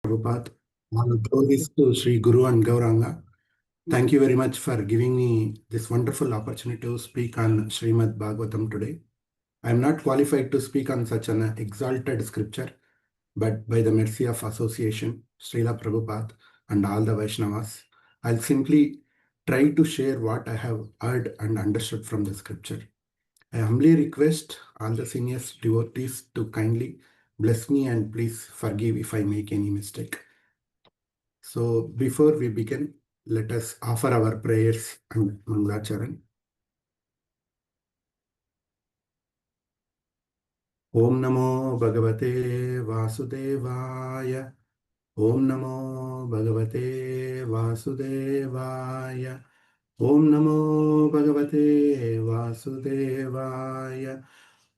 Prabhupada. All glories to Sri Guru and Gauranga. Thank you very much for giving me this wonderful opportunity to speak on Srimad Bhagavatam today. I am not qualified to speak on such an exalted scripture, but by the mercy of association, Srila Prabhupada and all the Vaishnavas, I'll simply try to share what I have heard and understood from the scripture. I humbly request all the senior devotees to kindly bless me and please forgive if I make any mistake. So before we begin, let us offer our prayers and Mangalacharan. Om Namo Bhagavate Vasudevaya. Om Namo Bhagavate Vasudevaya. Om Namo Bhagavate Vasudevaya.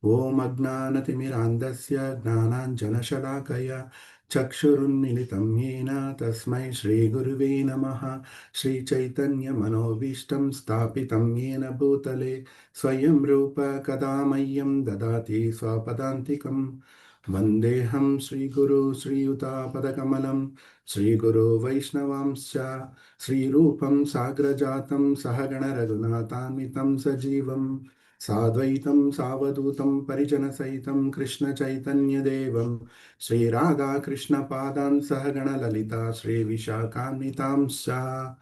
Om Agnanatimirandasya Gnananjanashalakaya Chakshurunmilitam Yena Tasmai Shri Guruve Namaha Shri Chaitanya Manobishtam Stapitam Yena Bhutale Swayam Rupa Kadamayam Dadati Swapadantikam Vandeham Shri Guru Sri Yuta Padakamalam Shri Guru Vaishnavamscha Shri Rupam Sagrajatam Sahagana Raghunathanvitam Sajivam Sadvaitam Savadutam Parijanasahitam Krishna Chaitanya Devam Sri Radha Krishna Padan Sahagana Lalita Sri Vishakanitamsha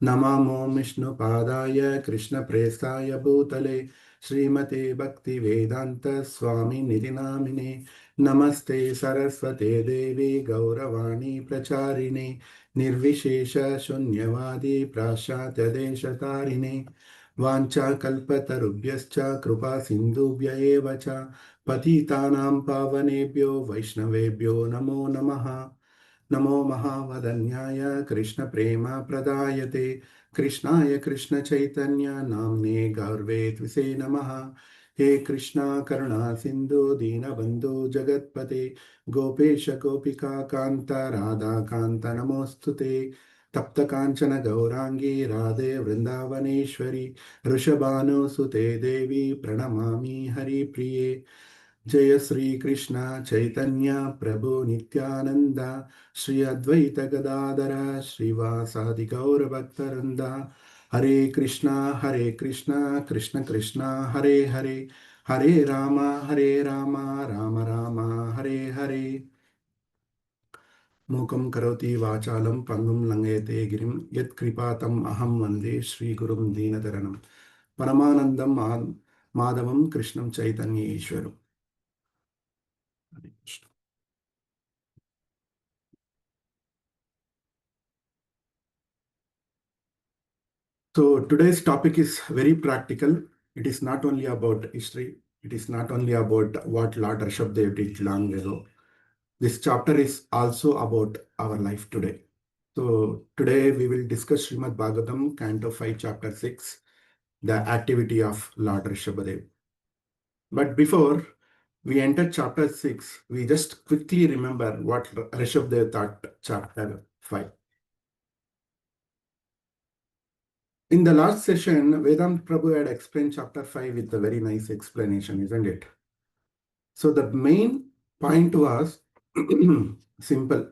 Namamo Vishnu Padaya Krishna Prestaya Bhutale Srimate Bhakti Vedanta Swami Nidinamine Namaste Saraswate Devi Gauravani Pracharine Nirvishesha Shunyavadi Prashatya Deshatarine Vancha kalpatarubhyascha kripa sindhubhya eva cha patitanam pavanebhyo vaishnavebhyo namo namaha Namo Mahavadanyaya Krishna Prema Pradayate Krishnaya Krishna Chaitanya Namne Garve Tvise Namaha He Krishna Karuna Sindhu Dina Bandhu Jagatpate Gopesha Gopika Kanta Radha Kanta Namostute Tapta Kanchana Gaurangi Radhe Vrindavaneshwari Rishabhanu Sute Devi Pranamami Hari Priye Jaya Sri Krishna Chaitanya Prabhu Nityananda Sri Advaita Gadadara Srivasadi Gaura Bhaktaranda Hare Krishna Krishna Krishna Hare Hare Hare Rama Rama Rama Hare Hare Mukam karoti vachalam pangum langete girim yat kripatam aham vande Sri Gurum Dinadaranam Paramanandam Madhavam Krishnam Chaitanya Ishwaram. Hare Krishna. So today's topic is very practical. It is not only about history. It is not only about what Lord Rishabdev did long ago. This chapter is also about our life today. So today we will discuss Srimad Bhagavatam, Canto 5, Chapter 6, the activity of Lord Rishabdev. But before we enter Chapter 6, we just quickly remember what Rishabdev thought Chapter 5. In the last session, Vedant Prabhu had explained Chapter 5 with a very nice explanation, isn't it? So the main point was simple.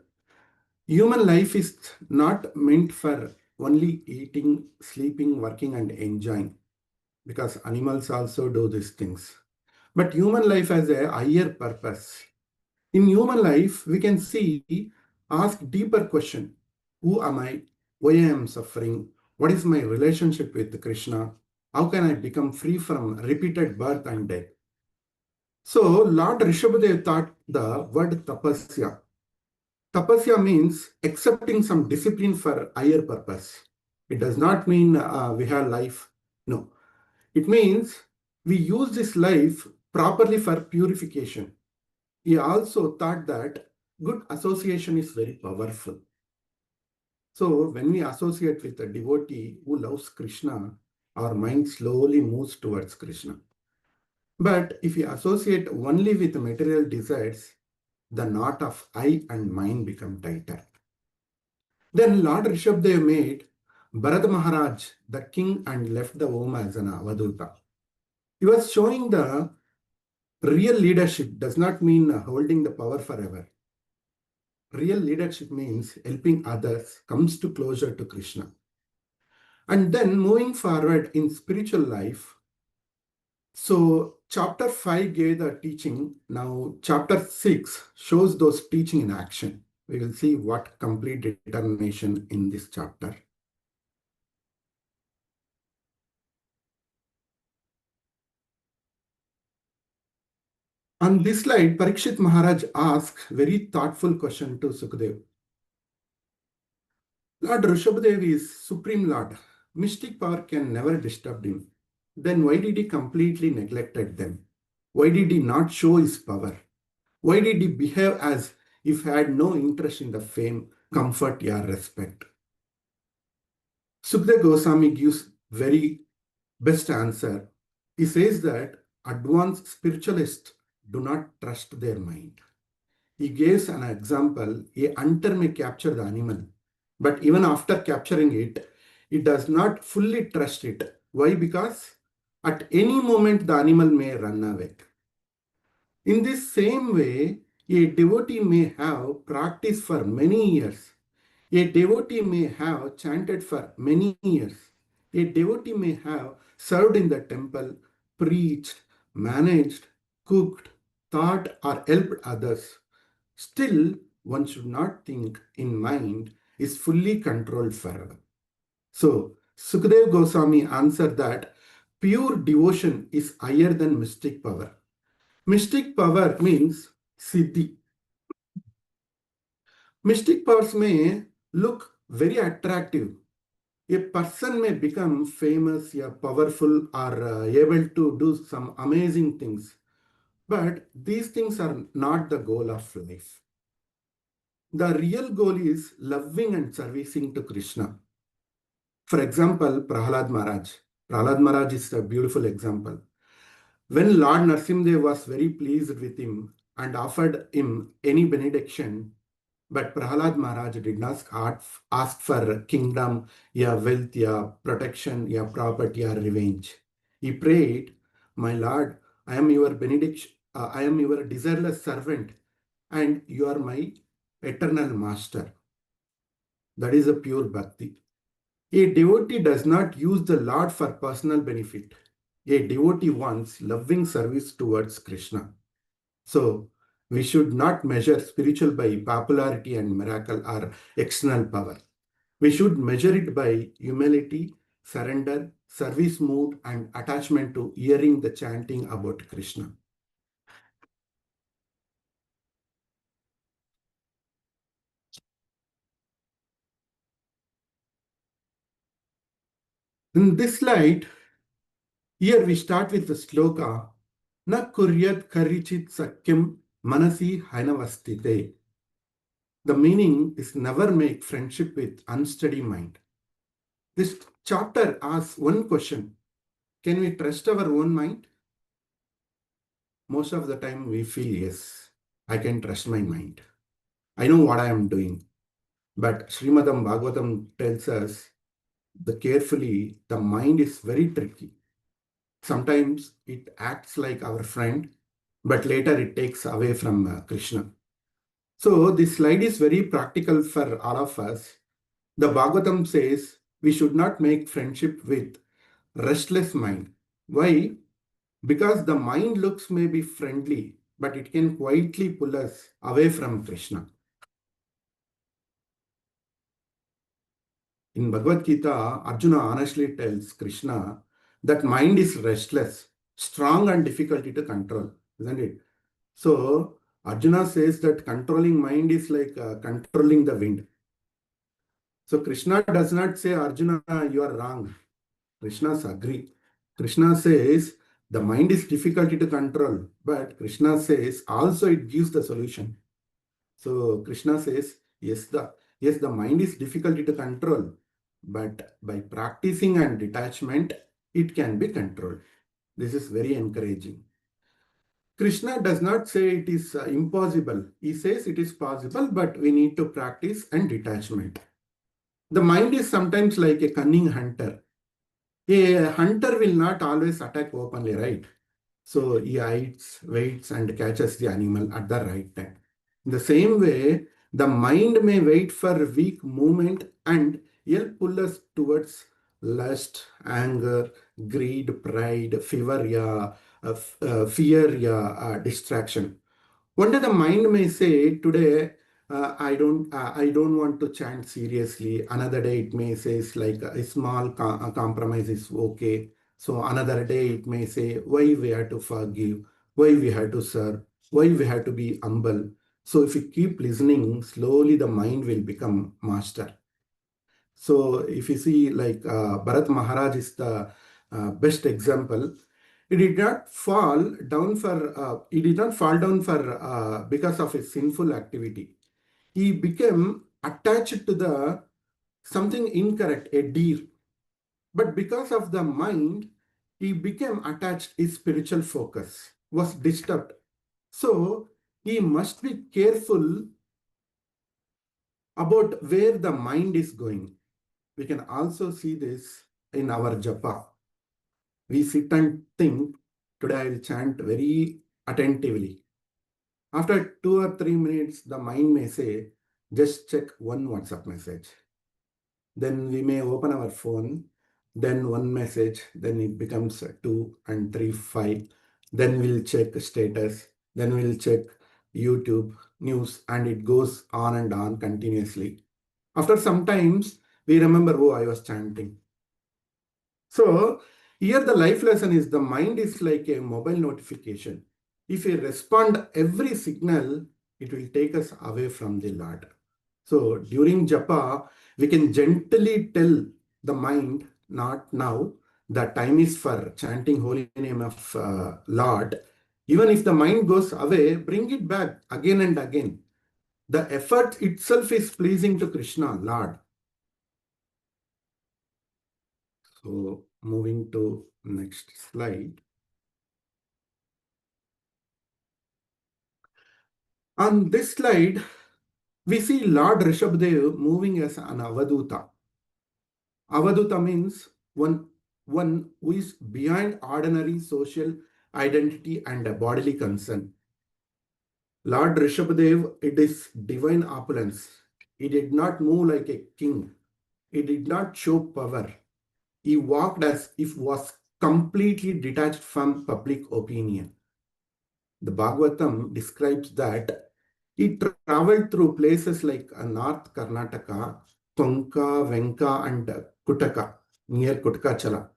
Human life is not meant for only eating, sleeping, working, and enjoying, because animals also do these things. But human life has a higher purpose. In human life, we can ask deeper question. Who am I? Why I am suffering? What is my relationship with Krishna? How can I become free from repeated birth and death? So Lord Rishabhadev thought the word tapasya. Tapasya means accepting some discipline for higher purpose. It does not mean we have life. No. It means we use this life properly for purification. He also thought that good association is very powerful. So when we associate with a devotee who loves Krishna, our mind slowly moves towards Krishna. But if we associate only with material desires, the knot of I and mine become tighter. Then Lord Rishabdev made Bharat Maharaj the king and left the home as an avaduta. He was showing the real leadership does not mean holding the power forever. real leadership means helping others, comes to closer to Krishna. And then moving forward in spiritual life, so chapter 5 gave the teaching. Now chapter 6 shows those teaching in action. We will see what complete determination in this chapter. On this slide, Parikshit Maharaj asks very thoughtful question to Sukadev. Lord Rishabhadev is Supreme Lord. Mystic power can never disturb him. Then why did he completely neglected them? Why did he not show his power? Why did he behave as if he had no interest in the fame, comfort, or respect? Sukdev Goswami gives very best answer. He says that advanced spiritualists do not trust their mind. He gives an example. A hunter may capture the animal, but even after capturing it, it does not fully trust it. Why? Because at any moment the animal may run away. In this same way, a devotee may have practiced for many years. A devotee may have chanted for many years. A devotee may have served in the temple, preached, managed, cooked, taught, or helped others. Still, one should not think in mind is fully controlled forever. So, Sukadev Goswami answered that pure devotion is higher than mystic power. Mystic power means siddhi. Mystic powers may look very attractive. A person may become famous, yeah, powerful, or able to do some amazing things. But these things are not the goal of life. The real goal is loving and servicing to Krishna. For example, Prahlad Maharaj. Prahlad Maharaj is a beautiful example. When Lord Narsimdev was very pleased with him and offered him any benediction, but Prahlad Maharaj did not ask for kingdom, yeah, wealth, yeah, protection, yeah, property, yeah, revenge. He prayed, "My Lord, I am your benediction, I am your desireless servant, and you are my eternal master." That is a pure bhakti. A devotee does not use the Lord for personal benefit. A devotee wants loving service towards Krishna. So, we should not measure spiritual by popularity and miracle or external power. We should measure it by humility, surrender, service mood, and attachment to hearing the chanting about Krishna. In this slide, here we start with the sloka, Na kuryat karichit sakyam manasi hainavastite. The meaning is never make friendship with unsteady mind. This chapter asks one question. Can we trust our own mind? Most of the time we feel, yes, I can trust my mind. I know what I am doing. But Srimadam Bhagavatam tells us the carefully, the mind is very tricky. Sometimes it acts like our friend, but later it takes away from Krishna. So this slide is very practical for all of us. The Bhagavatam says we should not make friendship with restless mind. Why? Because the mind looks maybe friendly, but it can quietly pull us away from Krishna. In Bhagavad Gita, Arjuna honestly tells Krishna that mind is restless, strong and difficult to control, isn't it? So Arjuna says that controlling mind is like controlling the wind. So Krishna does not say, Arjuna, you are wrong. Krishna's agree. Krishna says the mind is difficult to control, but Krishna says also it gives the solution. So Krishna says, yes, the mind is difficult to control, but by practicing and detachment, it can be controlled. This is very encouraging. Krishna does not say it is impossible. He says it is possible, but we need to practice and detachment. The mind is sometimes like a cunning hunter. A hunter will not always attack openly, right? So he hides, waits, and catches the animal at the right time. In the same way, The mind may wait for weak movement and help pull us towards lust, anger, greed, pride, fear, distraction. One day the mind may say, today I don't want to chant seriously. Another day it may say it's like a small compromise is okay. So another day it may say why we have to forgive, why we have to serve, why we have to be humble. So if you keep listening, slowly the mind will become master. So if you see like Bharat Maharaj is the best example. He did not fall down for because of his sinful activity. He became attached to the something incorrect, a deer. But because of the mind, he became attached. His spiritual focus was disturbed. So he must be careful about where the mind is going. We can also see this in our japa. We sit and think, today I will chant very attentively. After 2 or 3 minutes, the mind may say, just check one WhatsApp message. Then we may open our phone, then one message, then it becomes two and three, five. Then we'll check status, then we'll check YouTube, news, and it goes on and on continuously. After some times, we remember, oh, I was chanting. So here the life lesson is the mind is like a mobile notification. If we respond every signal, it will take us away from the Lord. So during japa, we can gently tell the mind, not now, the time is for chanting holy name of Lord. Even if the mind goes away, bring it back again and again. The effort itself is pleasing to Krishna, Lord. So moving to next slide. On this slide, we see Lord Rishabdev moving as an Avaduta. Avaduta means one who is beyond ordinary social identity and bodily concern. Lord Rishabdev, it is divine opulence. He did not move like a king. He did not show power. He walked as if was completely detached from public opinion. The Bhagavatam describes that he traveled through places like North Karnataka, Konka, Venka, and Kutaka, near Kutakachala.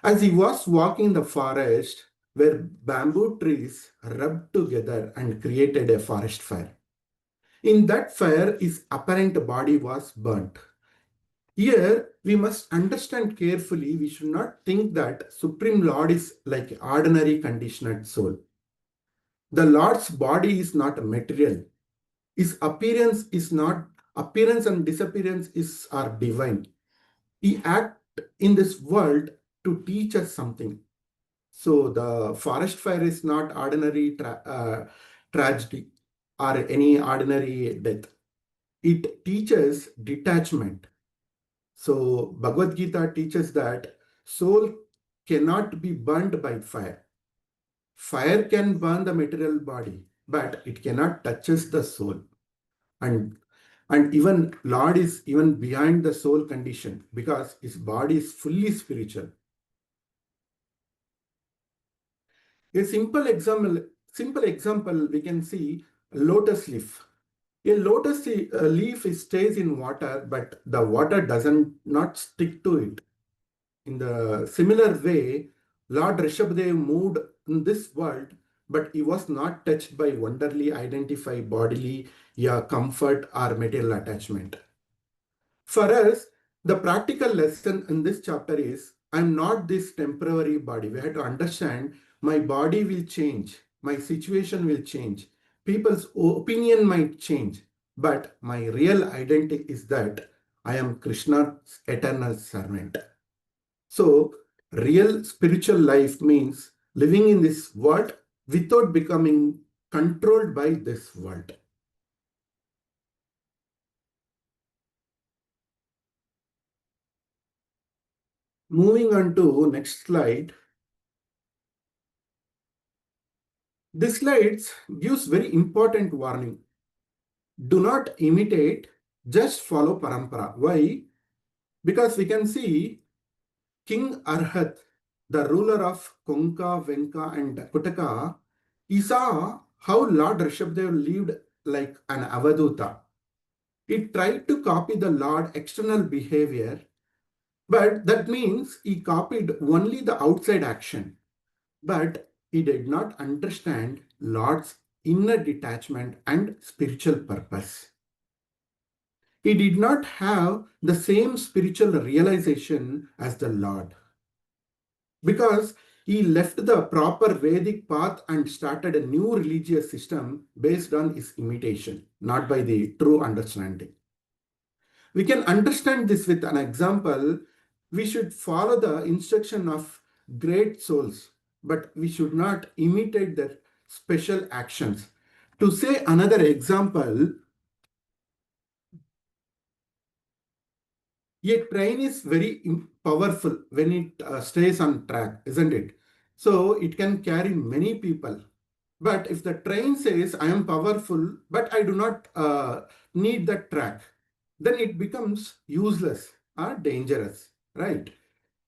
As he was walking in the forest, where bamboo trees rubbed together and created a forest fire. In that fire, his apparent body was burnt. Here, we must understand carefully, we should not think that Supreme Lord is like ordinary conditioned soul. The Lord's body is not material. His appearance and disappearance are divine. He acts in this world to teach us something. So the forest fire is not ordinary tragedy or any ordinary death. It teaches detachment. So Bhagavad Gita teaches that soul cannot be burned by fire. Fire can burn the material body, but it cannot touches the soul. And even Lord is even behind the soul condition because his body is fully spiritual. A simple example we can see lotus leaf. A lotus leaf stays in water, but the water doesn't not stick to it. In the similar way, Lord Rishabdev moved in this world, but he was not touched by wonderly identify bodily comfort or material attachment. For us, the practical lesson in this chapter is I'm not this temporary body. We have to understand my body will change, my situation will change, people's opinion might change, but my real identity is that I am Krishna's eternal servant. So, real spiritual life means living in this world without becoming controlled by this world. Moving on to next slide. This slide gives very important warning. Do not imitate, just follow parampara. Why? Because we can see King Arhat, the ruler of Konka, Venka, and Kutaka, he saw how Lord Rishabdev lived like an avaduta. He tried to copy the Lord external behavior, but that means he copied only the outside action. But he did not understand Lord's inner detachment and spiritual purpose. He did not have the same spiritual realization as the Lord because he left the proper Vedic path and started a new religious system based on his imitation, not by the true understanding. We can understand this with an example. We should follow the instruction of great souls, but we should not imitate their special actions. To say another example, a train is very powerful when it stays on track, isn't it? So it can carry many people. But if the train says, I am powerful, but I do not need that track, then it becomes useless or dangerous, right?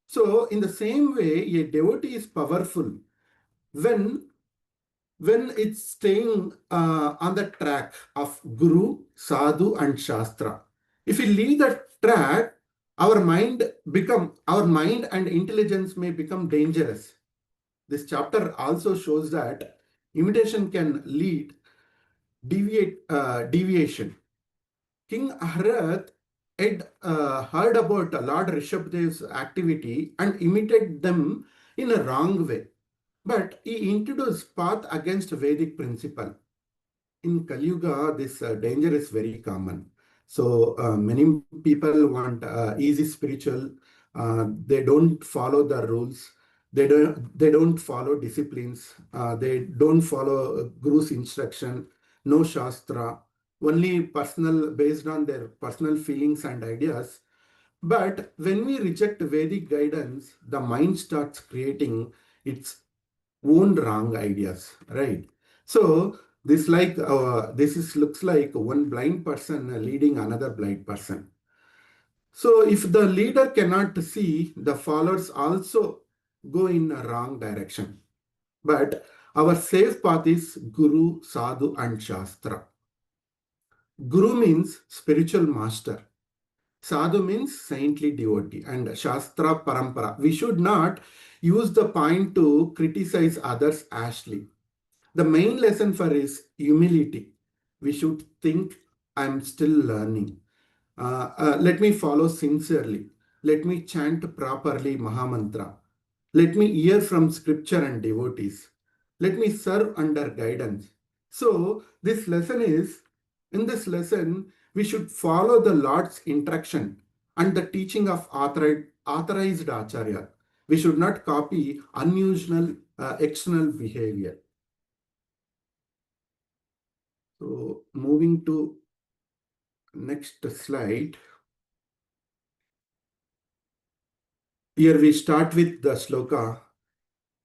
So, in the same way, a devotee is powerful when it's staying on the track of Guru, Sadhu, and Shastra. If we leave that track, our mind and intelligence may become dangerous. This chapter also shows that imitation can lead deviation. King Ahrat had heard about Lord Rishabdev's activity and imitated them in a wrong way. But he introduced path against Vedic principle. In Kali Yuga, this danger is very common. So many people want easy spiritual. They don't follow the rules. They don't follow disciplines. They don't follow Guru's instruction. No shastra. Only personal based on their personal feelings and ideas. But when we reject Vedic guidance, the mind starts creating its own wrong ideas, right? So this is looks like one blind person leading another blind person. So if the leader cannot see, the followers also go in a wrong direction. But our safe path is Guru, Sadhu, and Shastra. Guru means spiritual master. Sadhu means saintly devotee, and Shastra Parampara. We should not use the point to criticize others harshly. The main lesson for is humility. We should think, I'm still learning. Let me follow sincerely. Let me chant properly Mahamantra. Let me hear from scripture and devotees. Let me serve under guidance. So, in this lesson, we should follow the Lord's instruction and the teaching of authorized Acharya. We should not copy unusual external behavior. So, moving to next slide. Here we start with the sloka.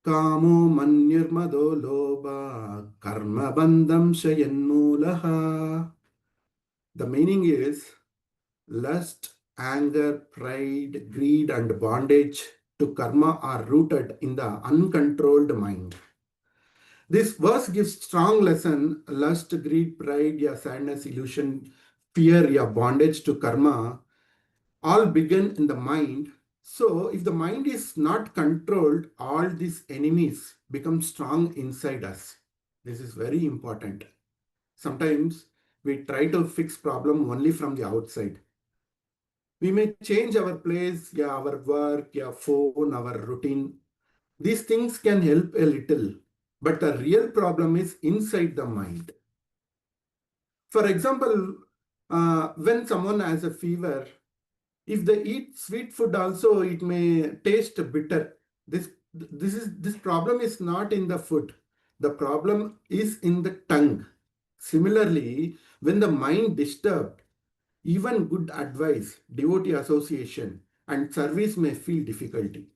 Kamo manyurmado loba karma bandham shayanmulaha. The meaning is lust, anger, pride, greed, and bondage to karma are rooted in the uncontrolled mind. This verse gives strong lesson. Lust, greed, pride, yeah, sadness, illusion, fear, yeah, bondage to karma all begin in the mind. So if the mind is not controlled, all these enemies become strong inside us. This is very important. Sometimes we try to fix problem only from the outside. We may change our place, yeah, our work, yeah, phone, our routine. These things can help a little, but the real problem is inside the mind. For example, when someone has a fever, if they eat sweet food also, it may taste bitter. This problem is not in the food. The problem is in the tongue. Similarly, when the mind disturbed, even good advice, devotee association, and service may feel difficulty.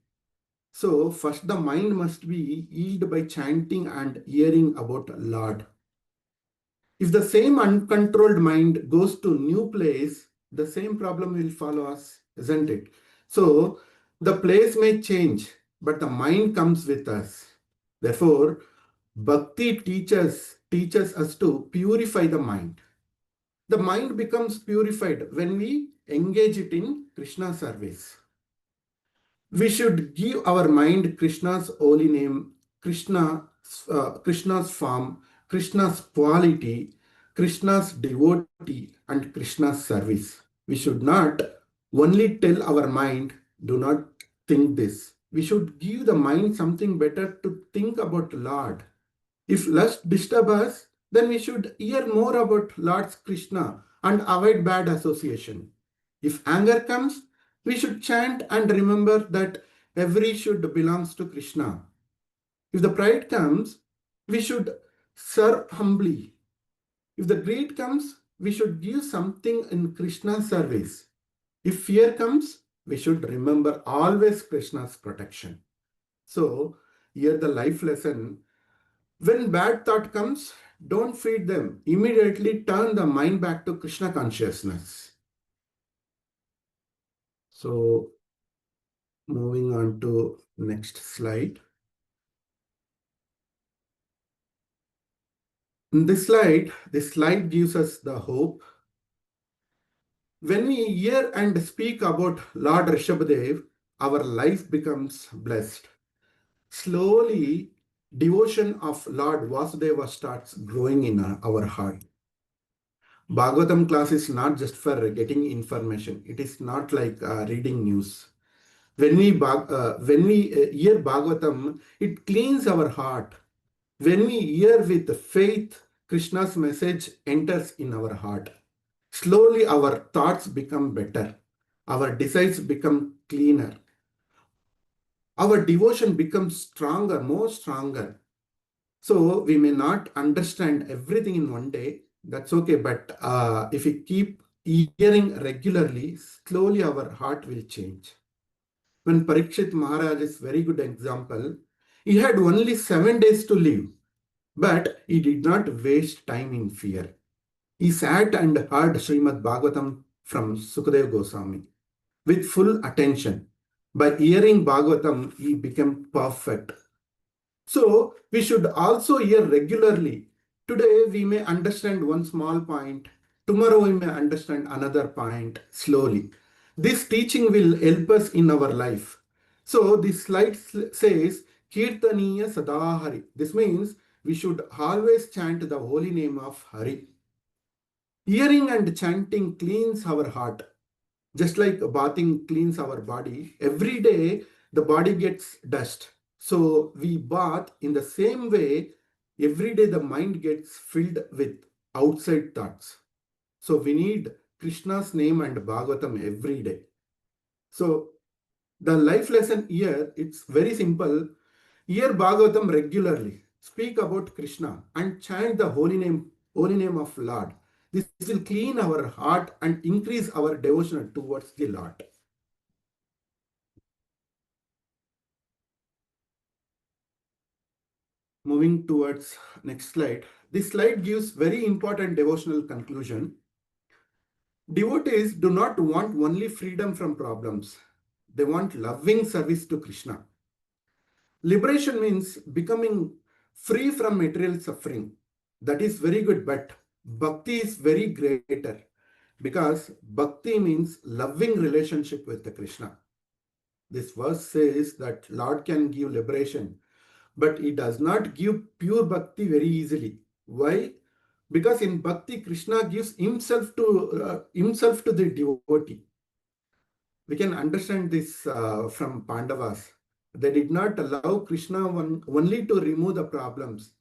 So first the mind must be healed by chanting and hearing about Lord. If the same uncontrolled mind goes to new place, the same problem will follow us, isn't it? So the place may change, but the mind comes with us. Therefore, bhakti teaches us to purify the mind. The mind becomes purified when we engage it in Krishna service. We should give our mind Krishna's holy name, Krishna's form, Krishna's quality, Krishna's devotee, and Krishna's service. We should not only tell our mind, do not think this. We should give the mind something better to think about Lord. If lust disturb us, then we should hear more about Lord Krishna and avoid bad association. If anger comes, we should chant and remember that every should belongs to Krishna. If the pride comes, we should serve humbly. If the greed comes, we should give something in Krishna's service. If fear comes, we should remember always Krishna's protection. So, here the life lesson. When bad thought comes, don't feed them. Immediately turn the mind back to Krishna consciousness. So, moving on to next slide. In this slide gives us the hope. When we hear and speak about Lord Rishabhadev, our life becomes blessed. Slowly, devotion of Lord Vasudeva starts growing in our heart. Bhagavatam class is not just for getting information. It is not like reading news. When we hear Bhagavatam, it cleans our heart. When we hear with faith, Krishna's message enters in our heart. Slowly our thoughts become better. Our desires become cleaner. Our devotion becomes stronger, more stronger. So we may not understand everything in one day. That's okay. But if we keep hearing regularly, slowly our heart will change. When Parikshit Maharaj is very good example, he had only 7 days to live, but he did not waste time in fear. He sat and heard Srimad Bhagavatam from Sukadev Goswami with full attention. By hearing Bhagavatam, he became perfect. So we should also hear regularly. Today we may understand one small point. Tomorrow we may understand another point slowly. This teaching will help us in our life. So this slide says Kirtaniya Sadahari. This means we should always chant the holy name of Hari. Hearing and chanting cleans our heart. Just like bathing cleans our body, every day the body gets dust. So we bath in the same way, every day the mind gets filled with outside thoughts. So we need Krishna's name and Bhagavatam every day. So the life lesson here, it's very simple. Hear Bhagavatam regularly. Speak about Krishna and chant the holy name of Lord. This will clean our heart and increase our devotion towards the Lord. Moving towards next slide. This slide gives very important devotional conclusion. Devotees do not want only freedom from problems. They want loving service to Krishna. Liberation means becoming free from material suffering. That is very good, but bhakti is very greater because bhakti means loving relationship with the Krishna. This verse says that Lord can give liberation, but he does not give pure bhakti very easily. Why? Because in bhakti, Krishna gives himself to the devotee. We can understand this from Pandavas. They did not allow Krishna only to remove the problems.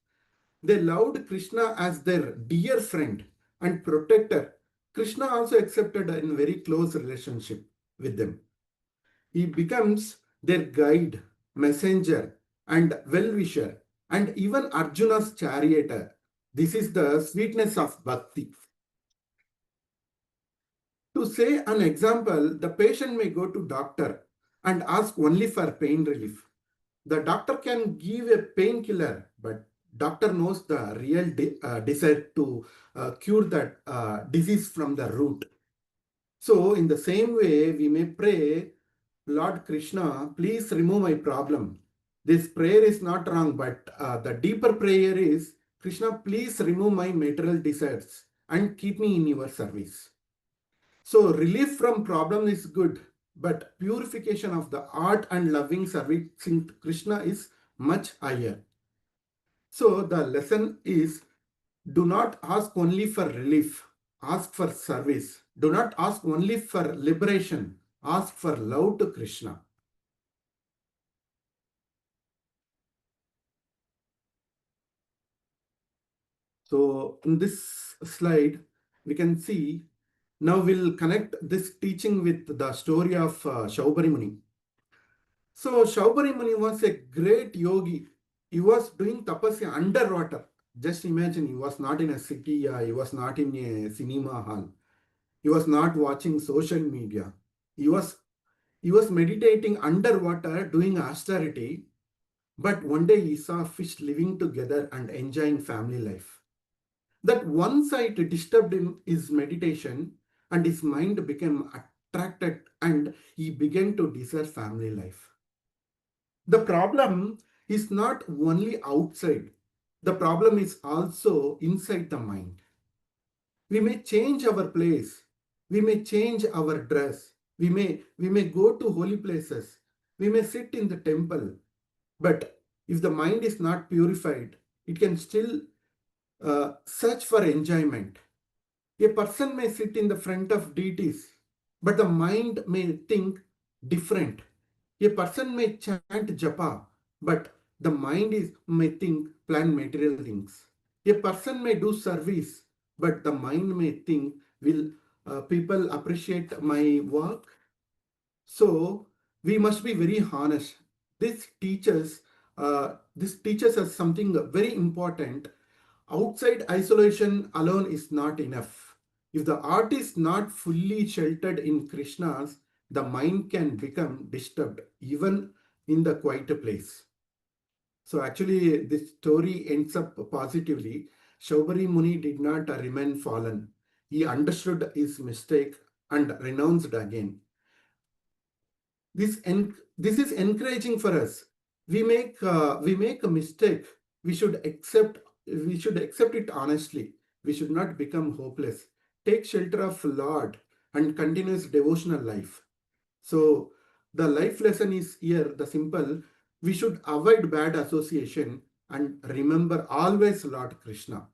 They loved Krishna as their dear friend and protector. Krishna also accepted in very close relationship with them. He becomes their guide, messenger, and well-wisher, and even Arjuna's charioteer. This is the sweetness of bhakti. To say an example, the patient may go to doctor and ask only for pain relief. The doctor can give a painkiller, but doctor knows the real desire to cure that disease from the root. So in the same way, we may pray, Lord Krishna, please remove my problem. This prayer is not wrong, but the deeper prayer is, Krishna, please remove my material desires and keep me in your service. So relief from problem is good, but purification of the art and loving servicing Krishna is much higher. So the lesson is, do not ask only for relief, ask for service. Do not ask only for liberation, ask for love to Krishna. So in this slide, we can see, now we'll connect this teaching with the story of Shaubari Muni. So Shaubari Muni was a great yogi. He was doing tapasya underwater. Just imagine, he was not in a city, he was not in a cinema hall. He was not watching social media. He was meditating underwater, doing austerity. But one day he saw fish living together and enjoying family life. That one sight disturbed his meditation, and his mind became attracted, and he began to desire family life. The problem is not only outside, the problem is also inside the mind. We may change our place, we may change our dress, we may go to holy places, we may sit in the temple, but if the mind is not purified, it can still search for enjoyment. A person may sit in the front of deities, but the mind may think different. A person may chant japa, but the mind may think plan material things. A person may do service, but the mind may think, will people appreciate my work? So we must be very honest. This teaches us something very important. Outside isolation alone is not enough. If the art is not fully sheltered in Krishna's, the mind can become disturbed even in the quiet place. So actually, this story ends up positively. Shaubari Muni did not remain fallen. He understood his mistake and renounced again. This is encouraging for us. We make a mistake. We should accept it honestly. We should not become hopeless. Take shelter of Lord and continuous devotional life. So the life lesson is here, the simple. We should avoid bad association and remember always Lord Krishna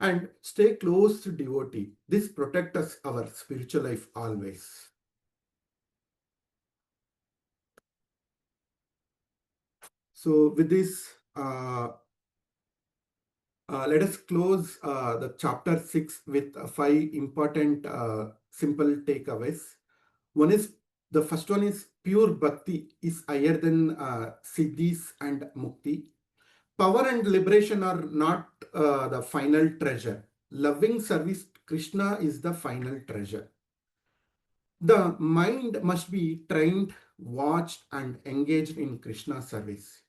and stay close to devotee. This protect us our spiritual life always. So with this, let us close the chapter 6 with 5 important simple takeaways. The first one is pure bhakti is higher than siddhis and mukti. Power and liberation are not the final treasure. Loving service Krishna is the final treasure. The mind must be trained, watched, and engaged in Krishna service.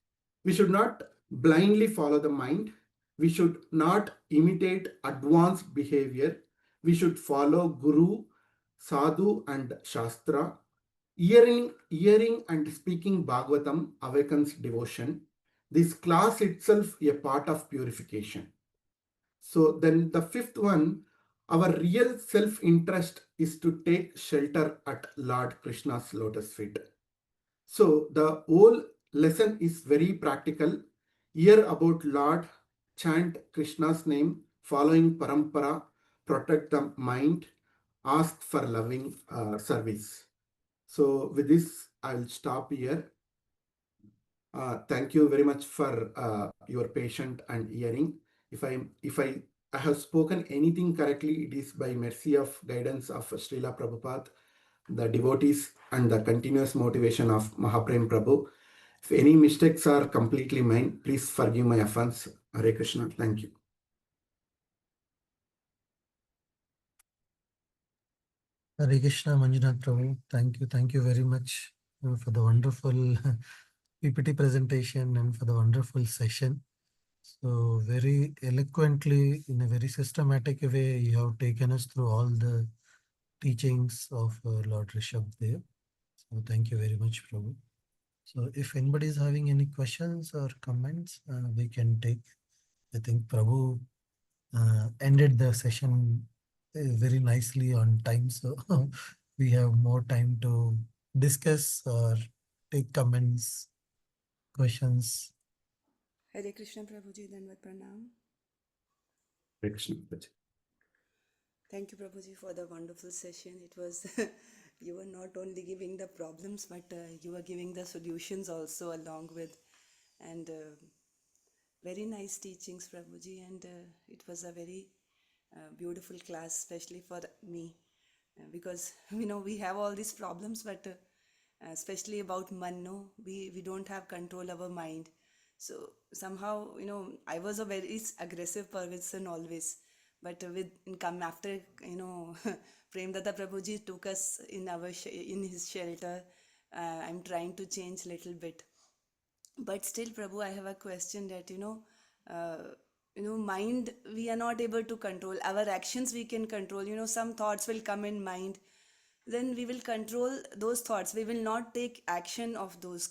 We should not blindly follow the mind. We should not imitate advanced behavior. We should follow Guru, Sadhu, and Shastra. Hearing and speaking Bhagavatam awakens devotion. This class itself a part of purification. So then the fifth one, our real self-interest is to take shelter at Lord Krishna's lotus feet. So the whole lesson is very practical. Hear about Lord, chant Krishna's name, following parampara, protect the mind, ask for loving service. So with this, I'll stop here. Thank you very much for your patience and hearing. If I have spoken anything correctly, it is by mercy of guidance of Srila Prabhupada, the devotees, and the continuous motivation of Mahaprem Prabhu. If any mistakes are completely mine, please forgive my offense. Hare Krishna. Thank you. Hare Krishna, Manjunatha Prabhu. Thank you very much for the wonderful PPT presentation and for the wonderful session. So very eloquently, in a very systematic way, you have taken us through all the teachings of Lord Rishabh. So thank you very much, Prabhu. So if anybody is having any questions or comments, we can take. I think Prabhu ended the session very nicely on time, so we have more time to discuss or take comments, questions. Hare Krishna Prabhuji, Danvat Pranam. Excellent. Thank you Prabhuji for the wonderful session. It was, you were not only giving the problems, but you were giving the solutions also along with. And very nice teachings Prabhuji. And it was a very beautiful class, especially for me. Because, we have all these problems, but especially about man, no, we don't have control over mind. So somehow, I was a very aggressive person always, but with come after, Premdata Prabhuji took us in in his shelter. I'm trying to change little bit, but still Prabhu, I have a question that mind we are not able to control. Our actions we can control. Some thoughts will come in mind, then we will control those thoughts. We will not take action of those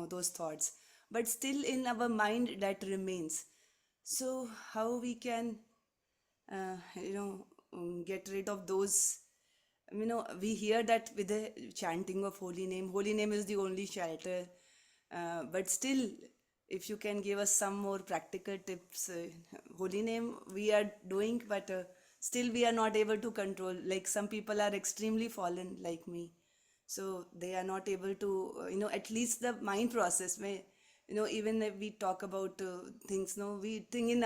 those thoughts, but still in our mind that remains. So how we can get rid of those. We hear that with the chanting of holy name is the only shelter. But still, if you can give us some more practical tips, holy name we are doing, but still we are not able to control. Like some people are extremely fallen, like me, so they are not able to, at least the mind process may, even if we talk about things, no, we think in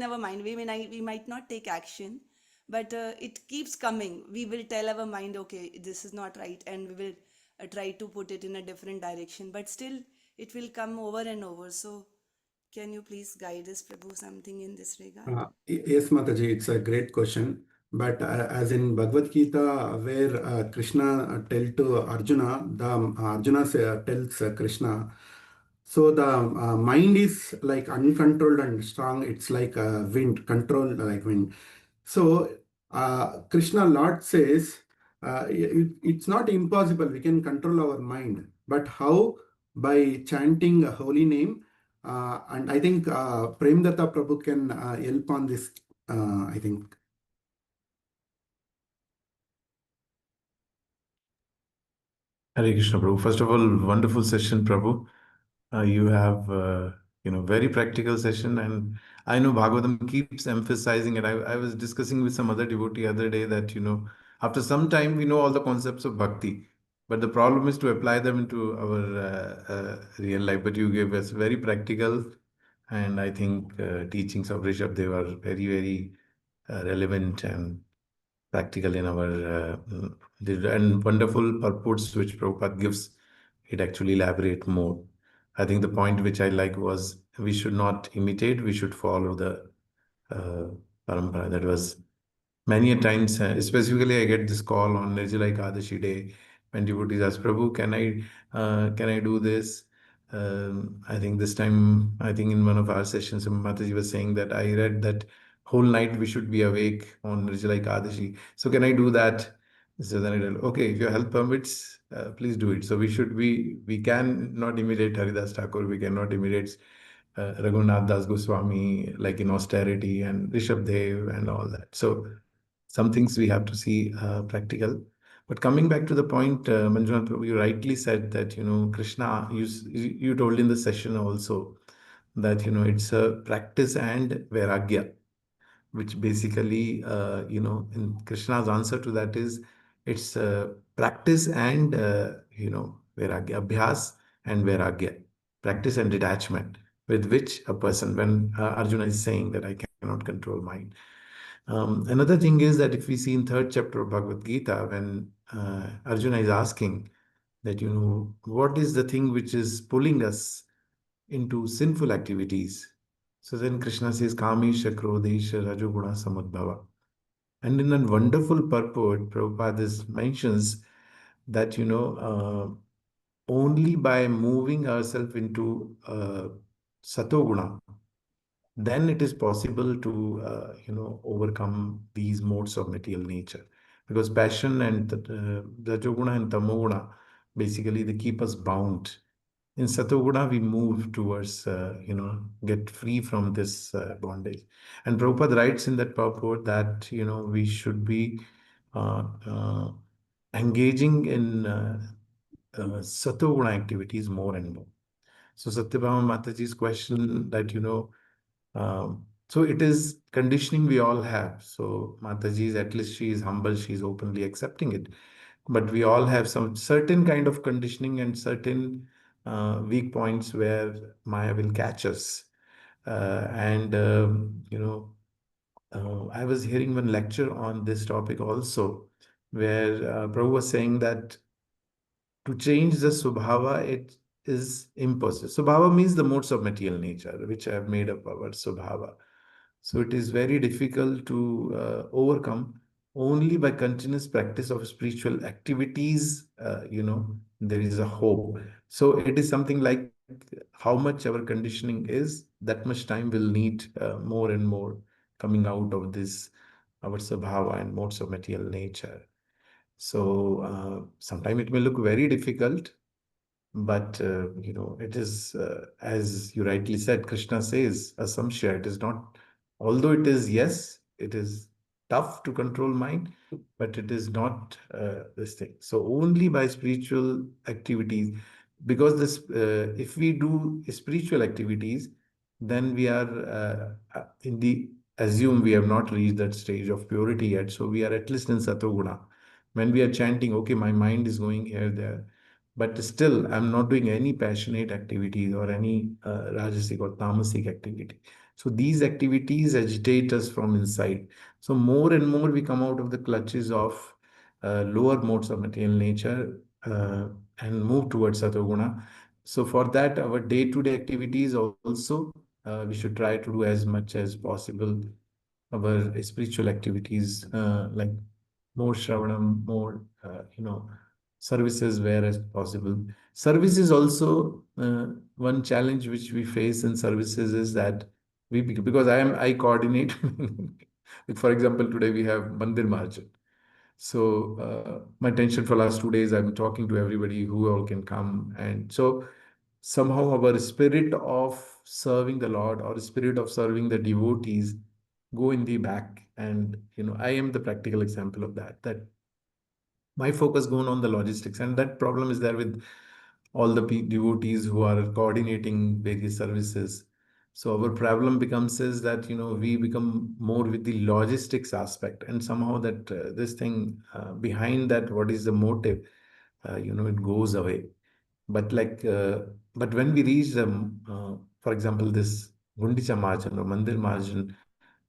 our mind, we might not take action, but it keeps coming. We will tell our mind, okay, this is not right, and we will try to put it in a different direction, but still it will come over and over. So can you please guide us, Prabhu, something in this regard? Yes, Mataji, it's a great question. But as in Bhagavad Gita, where Krishna tell to Arjuna, the Arjuna tells Krishna, so the mind is like uncontrolled and strong. It's like wind, control like wind. So Krishna Lord says, it's not impossible. We can control our mind, but how? By chanting a holy name. And I think Premdatta Prabhu can help on this. I think. Hare Krishna, Prabhu. First of all, wonderful session, Prabhu. You have, very practical session, and I know Bhagavatam keeps emphasizing it. I was discussing with some other devotee other day that, after some time we know all the concepts of bhakti, but the problem is to apply them into our real life. But you gave us very practical, and I think teachings of Rishabh, they were very, very relevant and practical in our and wonderful purports which Prabhupada gives. It actually elaborate more. I think the point which I like was we should not imitate, we should follow the uh, parampara. That was many a times, specifically I get this call on Nirjala Ekadashi day when devotees ask, Prabhu, can I do this? I think this time, I think in one of our sessions, Mataji was saying that I read that whole night we should be awake on Nirjala Ekadashi. So can I do that? So then I told, okay, if your health permits, please do it. So we can not imitate Haridas Thakur, we cannot imitate Raghunath Das Goswami, like in austerity, and Rishabh Dev and all that. So some things we have to see practical. But coming back to the point, Manjunatha, you rightly said that, Krishna, you told in the session also that, it's a practice and vairagya, which basically, in Krishna's answer to that is it's practice and, vairagya, abhyas and vairagya, practice and detachment, with which a person, when Arjuna is saying that I cannot control mind. Another thing is that if we see in third chapter of Bhagavad Gita, when Arjuna is asking that, what is the thing which is pulling us into sinful activities? So then Krishna says, Kamesha, Krodesha, Rajoguna, Samudbhava. And in a wonderful purport, Prabhupada mentions that, only by moving ourselves into Satoguna, then it is possible to overcome these modes of material nature, because passion and the Rajoguna and Tamoguna, basically they keep us bound. In Satoguna we move towards get free from this bondage. And Prabhupada writes in that purport that we should be uh, uh, engaging in Satoguna activities more and more. So Satyabhama Mataji's question that, so it is conditioning we all have. So Mataji is, at least she is humble, she is openly accepting it. But we all have some certain kind of conditioning and certain weak points where Maya will catch us. And, I was hearing one lecture on this topic also, where Prabhu was saying that to change the subhava, it is impossible. Subhava means the modes of material nature, which have made up our subhava. So it is very difficult to overcome. Only by continuous practice of spiritual activities, there is a hope. So it is something like how much our conditioning is, that much time will need more and more coming out of this, our subhava and modes of material nature. So sometimes it may look very difficult, but it is, as you rightly said, Krishna says, asamshya. It is not, although it is, yes, it is tough to control mind, but it is not this thing. So only by spiritual activities, because this, if we do spiritual activities, then we are in the, assume we have not reached that stage of purity yet. So we are at least in Satoguna. When we are chanting, okay, my mind is going here, there, but still I'm not doing any passionate activities or any rajasic or tamasic activity. So these activities agitate us from inside. So more and more we come out of the clutches of lower modes of material nature and move towards satoguna. So for that, our day-to-day activities also, we should try to do as much as possible our spiritual activities, like more shravanam, more services where as possible. Service is also one challenge which we face in services, is that because I coordinate. Like for example, today we have Mandir Marjan. So my tension for last 2 days, I'm talking to everybody who all can come, and so somehow our spirit of serving the Lord or spirit of serving the devotees go in the back. And I am the practical example of that. That my focus gone on the logistics, and that problem is there with all the devotees who are coordinating various services. So our problem becomes is that we become more with the logistics aspect, and somehow that this thing behind that, what is the motive, it goes away. But but when we reach the for example, this Gundicha Marjan or Mandir Marjan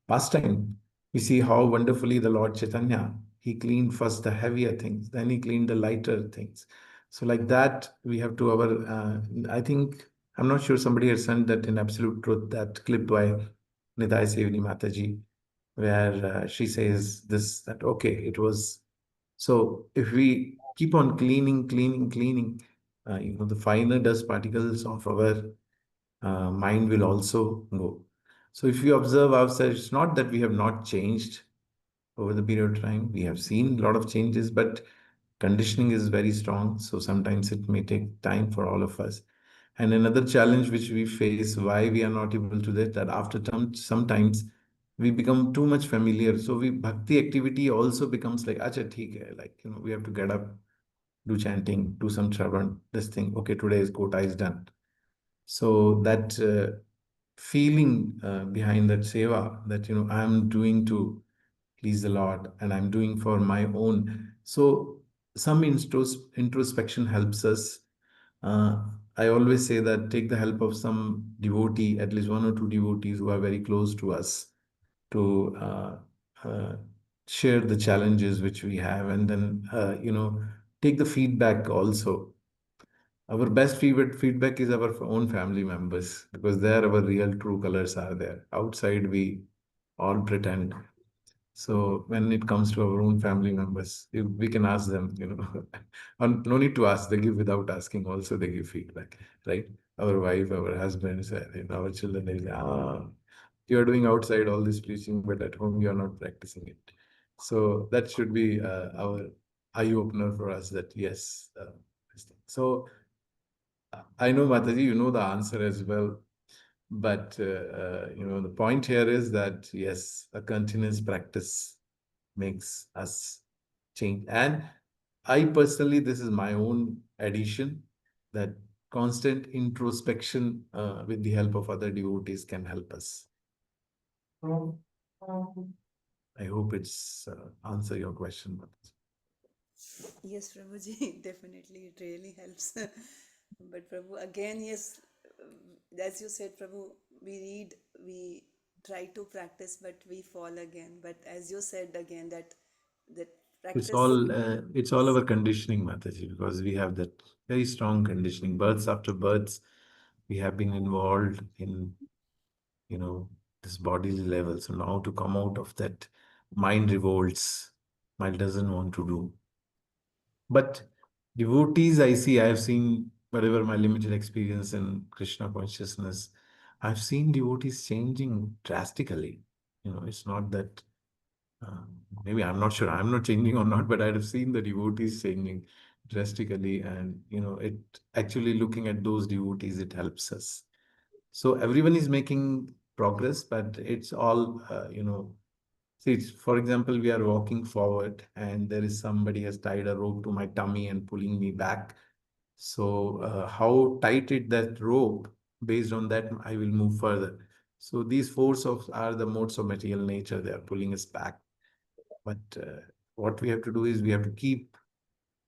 pastime, we see how wonderfully the Lord Chaitanya, he cleaned first the heavier things, then he cleaned the lighter things. So like that, we have to our, I think, I'm not sure, somebody has sent that in Absolute Truth, that clip by Nidai Sevini Mataji, where she says this, that, okay, it was, so if we keep on cleaning, the finer dust particles of our mind will also go. So if you observe ourselves, it's not that we have not changed over the period of time. We have seen a lot of changes, but conditioning is very strong. So sometimes it may take time for all of us. And another challenge which we face, why we are not able to do that after sometimes we become too much familiar. So we bhakti activity also becomes like, acha, theek hai. Like, we have to get up, do chanting, do some shravan, this thing. Okay, today's quota is done. So that feeling behind that seva, that I'm doing to please the Lord and I'm doing for my own. So some introspection helps us. Uh, I always say that take the help of some devotee, at least one or two devotees who are very close to us, to uh, share the challenges which we have, and then take the feedback also. Our best feedback is our own family members, because there our real true colors are there. Outside we all pretend. So when it comes to our own family members, we can ask them, and no need to ask, they give without asking. Also, they give feedback, right? Our wife, our husbands, our children, they say, You are doing outside all this preaching, but at home you are not practicing it. So that should be our eye opener for us. That yes. So I know, Mataji, you know the answer as well. But the point here is that yes, a continuous practice makes us change. And I personally, this is my own addition, that constant introspection with the help of other devotees can help us. I hope it's answer your question. Yes, Prabhuji, definitely it really helps. But Prabhu, again, yes, as you said, Prabhu, we read, we try to practice, but we fall again. But as you said again, that It's practice. all our conditioning, Mataji, because we have that very strong conditioning. Births after births, we have been involved in, this bodily level. So now to come out of that, mind revolts, mind doesn't want to do. But devotees, I have seen, whatever my limited experience in Krishna consciousness, I've seen devotees changing drastically. It's not that, maybe I'm not sure I'm not changing or not, but I've seen the devotees changing drastically. And, it actually looking at those devotees, it helps us. So everyone is making progress, but it's all, see, for example, we are walking forward and there is somebody has tied a rope to my tummy and pulling me back. So how tight it that rope, based on that, I will move further. So these are the modes of material nature. They are pulling us back. But what we have to do is we have to keep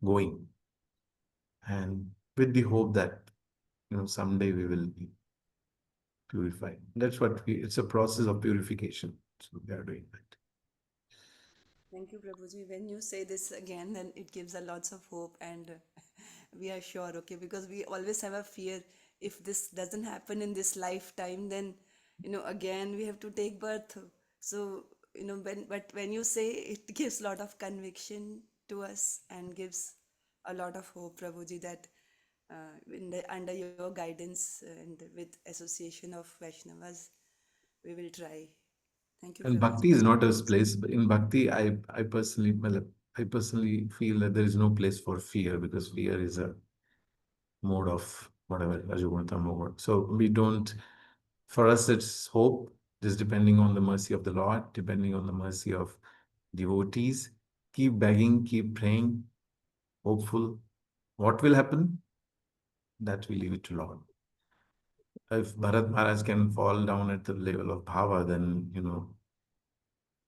going, and with the hope that someday we will be purified. That's what it's a process of purification. So we are doing that. Thank you, Prabhuji. When you say this again, then it gives a lots of hope, and we are sure, okay, because we always have a fear, if this doesn't happen in this lifetime, then again we have to take birth. So when you say, it gives a lot of conviction to us and gives a lot of hope, Prabhuji, that under your guidance and with association of Vaishnavas, we will try. Thank you, And Prabhuji. bhakti is not a place. But in bhakti, I personally feel that there is no place for fear, because fear is a mode of whatever Rajoguna mode. So we don't. For us, it's hope. Just depending on the mercy of the Lord, depending on the mercy of devotees. Keep begging, keep praying, hopeful. What will happen? That we leave it to Lord. If Bharat Maharaj can fall down at the level of bhava, then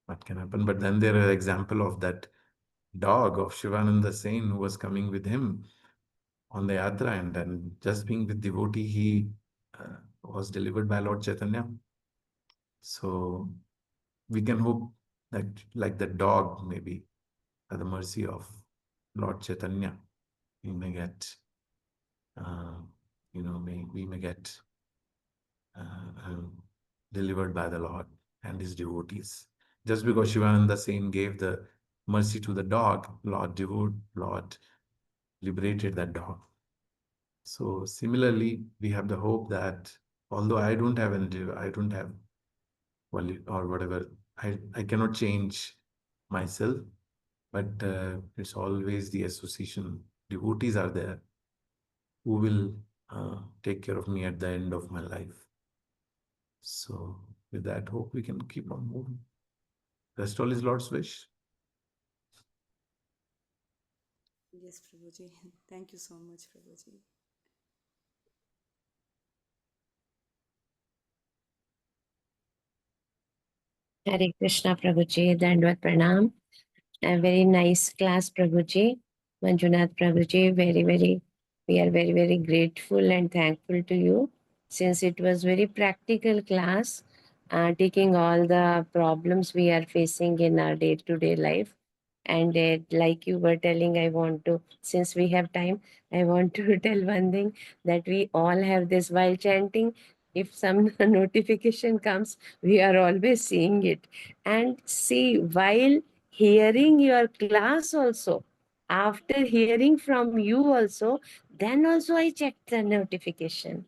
what can happen. But then there is an example of that dog of Shivananda Sen who was coming with him on the yatra, and then just being with devotee, he was delivered by Lord Chaitanya. So we can hope that, like the dog, maybe at the mercy of Lord Chaitanya, we may get, we may get delivered by the Lord and his devotees. Just because Shivananda Sen gave the mercy to the dog, Lord liberated that dog. So similarly, we have the hope that, although I don't have or whatever, I cannot change myself, but it's always the association. Devotees are there who will take care of me at the end of my life. So with that hope, we can keep on moving. Rest all is Lord's wish. Yes, Prabhuji. Thank you so much, Prabhuji. Hare Krishna, Prabhuji, Dandvat Pranam. A very nice class, Prabhuji. Manjunath Prabhuji, we are very, very grateful and thankful to you, since it was very practical class, taking all the problems we are facing in our day-to-day life. And like you were telling, I want to, since we have time, I want to tell one thing, that we all have this while chanting. If some notification comes, we are always seeing it. And see, while hearing your class also, after hearing from you also, then also I checked the notification.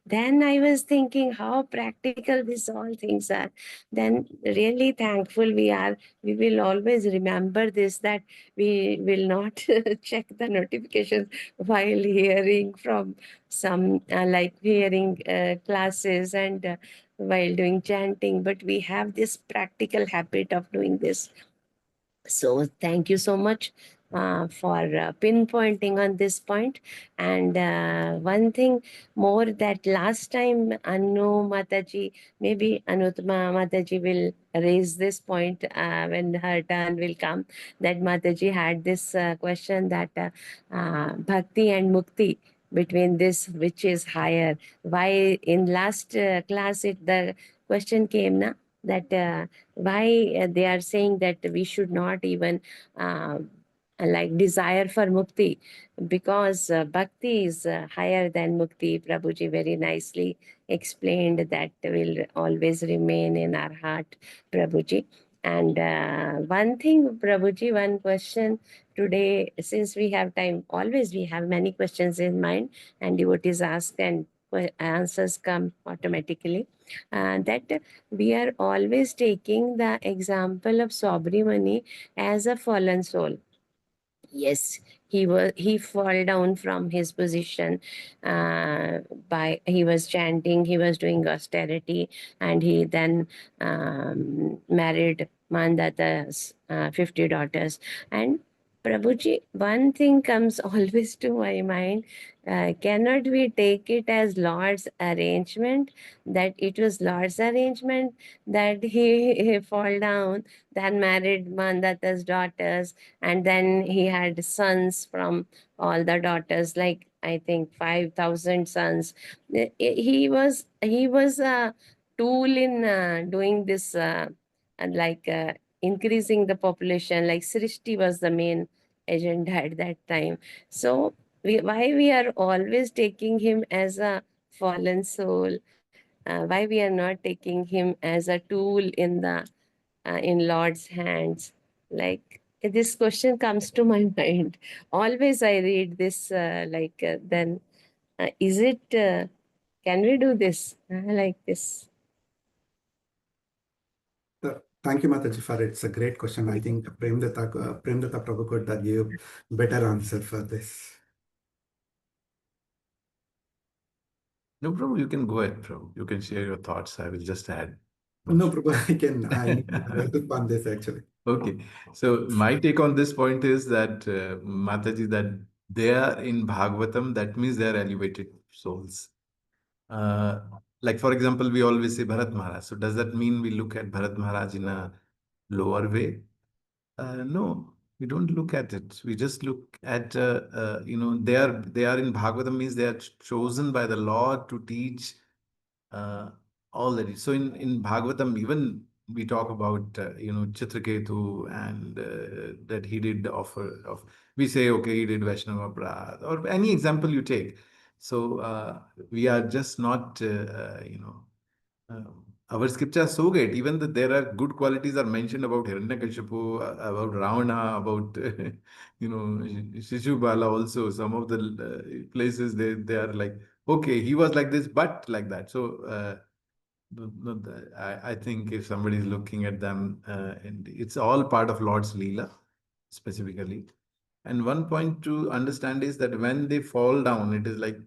Then I was thinking how practical these all things are. Then really thankful we are. We will always remember this, that we will not check the notifications while hearing from some like hearing classes and while doing chanting, but we have this practical habit of doing this. So thank you so much for pinpointing on this point. And one thing more, that last time Anu Mataji, maybe Anutama Mataji will raise this point when her turn will come, that Mataji had this question that bhakti and mukti, between this which is higher. Why in last class the question came na, that why they are saying that we should not even like desire for mukti, because bhakti is higher than mukti. Prabhuji very nicely explained that will always remain in our heart, Prabhuji. And one thing, Prabhuji, one question today, since we have time, always we have many questions in mind, and devotees ask and answers come automatically. That we are always taking the example of Sobrimani as a fallen soul. Yes, he fall down from his position by he was chanting, he was doing austerity, and he then married Mandata's 50 daughters. And Prabhuji, one thing comes always to my mind. Cannot we take it as Lord's arrangement, that it was Lord's arrangement that he fall down, then married Mandata's daughters, and then he had sons from all the daughters, like I think 5,000 sons. He was a tool in doing this and like increasing the population, like Srishti was the main agenda at that time. So why we are always taking him as a fallen soul, why we are not taking him as a tool in Lord's hands? Like this question comes to my mind. Always I read this then is it, can we do this like this? Thank you, Mataji, for it. It's a great question. I think Premdatta Prabhu could give better answer for this. No problem. You can go ahead, Prabhu. You can share your thoughts. I will just add. No, Prabhu, I need to help on this actually. Okay. So my take on this point is that Mataji, that they are in Bhagavatam, that means they are elevated souls. Like for example, we always say Bharat Maharaj. So does that mean we look at Bharat Maharaj in a lower way? No, we don't look at it. We just look at they are in Bhagavatam, means they are chosen by the Lord to teach all that. So in Bhagavatam, even we talk about Chitraketu, and that he did offer of. We say, okay, he did Vaishnava Brad, or any example you take. So we are just not our scriptures so great. Even that there are good qualities are mentioned about Hiranyakashipu, about Ravana, about Shishubala also. Some of the places they are like, okay, he was like this, but like that. So I think if somebody is looking at them, and it's all part of Lord's Leela specifically. And one point to understand is that when they fall down, it is like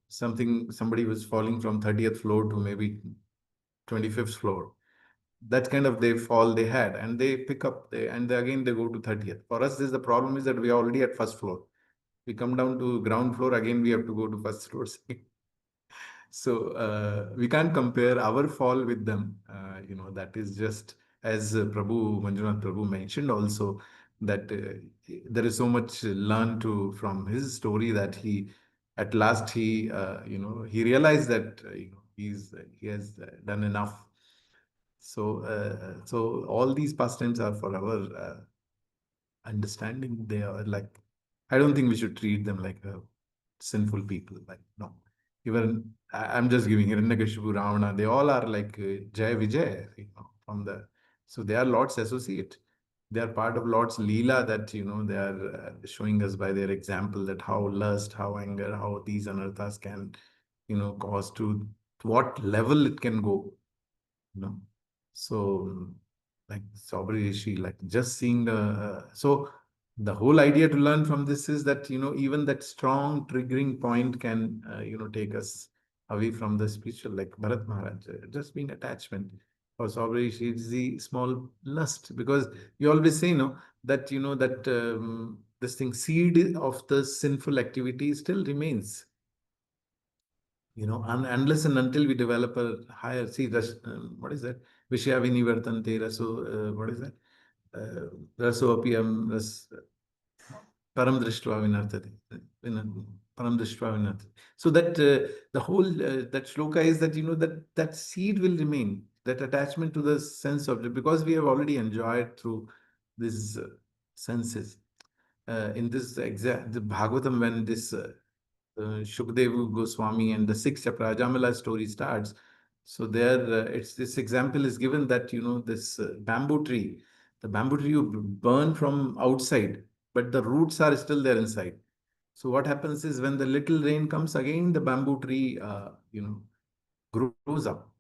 somebody was falling from 30th floor to maybe 25th floor. That kind of they fall they had, and they pick up and again they go to 30th. For us, this the problem is that we are already at first floor. We come down to ground floor, again we have to go to first floor. So we can't compare our fall with them. That is just as Prabhu Manjunatha Prabhu mentioned also, that there is so much learned from his story, that he at last he realized that he has done enough. So all these pastimes are for our understanding. They are like, I don't think we should treat them like sinful people. Like, no. Even I'm just giving Hiranyakashipu, Ravana, they all are like Jai Vijay, from the, so they are Lord's associate. They are part of Lord's Leela that, they are showing us by their example that how lust, how anger, how these anarthas can, cause to what level it can go, you know. So, like Sabri Rishi, like just seeing so the whole idea to learn from this is that, even that strong triggering point can, take us away from the spiritual, like Bharat Maharaj, just being attachment. For Sabri Rishi, it's the small lust, because you always say, that, that this thing, seed of the sinful activity still remains, unless and until we develop a higher, see, what is that? Vishya Vinivartante Raso, what is that? Raso apiyam ras param drishtva vinartate. Param drishtva vinartate. So that the whole, that shloka is that, that seed will remain, that attachment to the sense object, because we have already enjoyed through these senses. In this exact, the Bhagavatam, when this Shukdev Goswami and the sixth chapter Ajamala story starts. So there, it's this example is given that, this bamboo tree, the bamboo tree you burn from outside, but the roots are still there inside. So what happens is when the little rain comes again, the bamboo tree, grows up.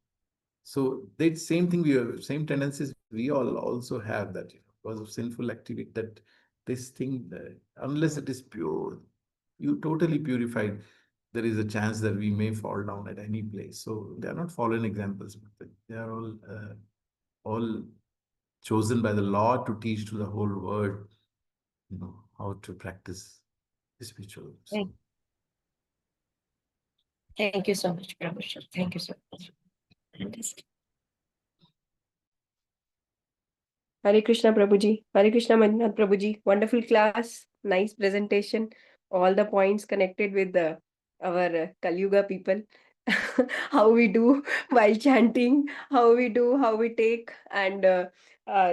So that same thing, we have same tendencies we all also have, that, because of sinful activity, that this thing, unless it is pure, you totally purified, there is a chance that we may fall down at any place. So they are not fallen examples, but they are all chosen by the Lord to teach to the whole world, how to practice spiritual. So, Thank you so much, Prabhu. Thank you so much. Fantastic. Hare Krishna Prabhuji. Hare Krishna Manjunatha Prabhuji. Wonderful class. Nice presentation. All the points connected with our Kali Yuga people. How we do while chanting, how we take. And